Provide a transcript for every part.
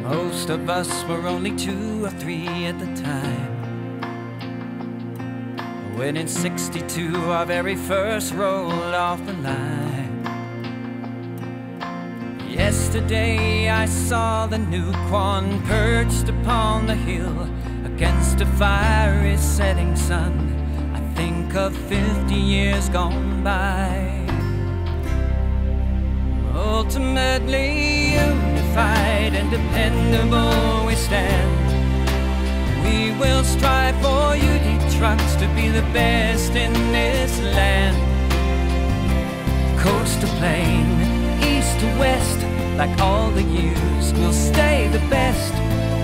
Most of us were only 2 or 3 at the time, when in '62 our very first rolled off the line. Yesterday I saw the new Quan perched upon the hill against a fiery setting sun. I think of 50 years gone by. Ultimately unified and dependable we stand. We will strive for UD trucks to be the best in this land. Coast to plain, east to west, like all the years, we'll stay the best.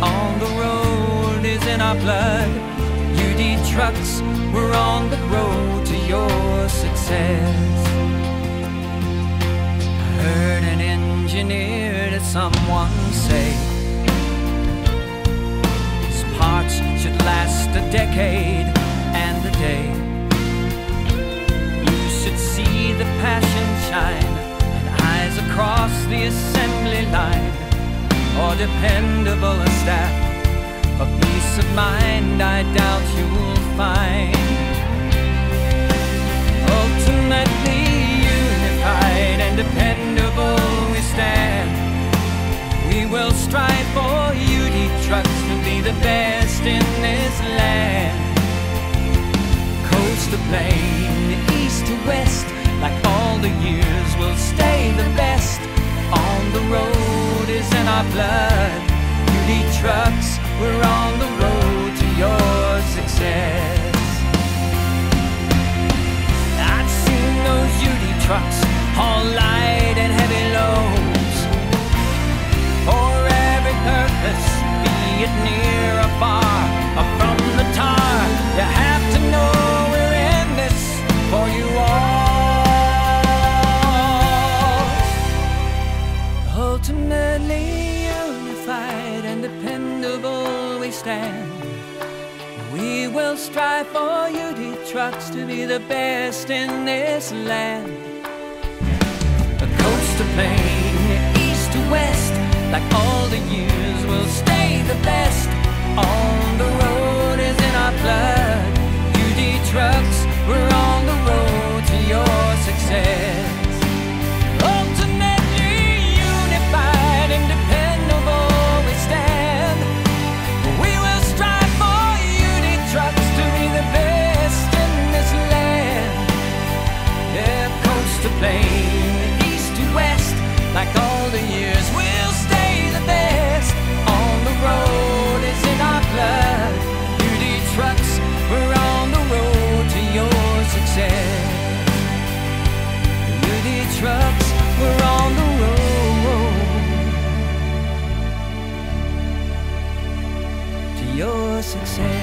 On the road is in our blood. UD trucks, we're on the road to your success. I heard an engineer to someone say, these parts should last a decade and a day. You should see the passion shine and eyes across the assembly line, or dependable a staff. For peace of mind I doubt you'll find. Ultimately unified and dependable we stand. We will strive for UD trucks to be the best in this land. Coast to plain, east to west, like all the years, we'll stay the best. On the road is in our blood. UD trucks, we're on the road to your success. I've seen those UD trucks, all light and heavy loads, for every purpose, be it near or far, or from the tar. You have to know we're in this for you all. Ultimately unified and dependable we stand. We will strive for UD trucks to be the best in this land. Coast to plain, east to west, like all the years, we'll stay the best. On the road is in our blood. UD trucks, we're on the road to your success. Ultimately unified and dependable we stand. We will strive for UD trucks to be the best in this land. Yeah, coast to plain, east to west, like all the years, we'll stay the best. On the road is in our blood. UD trucks, we're on the road to your success. UD trucks, we're on the road to your success.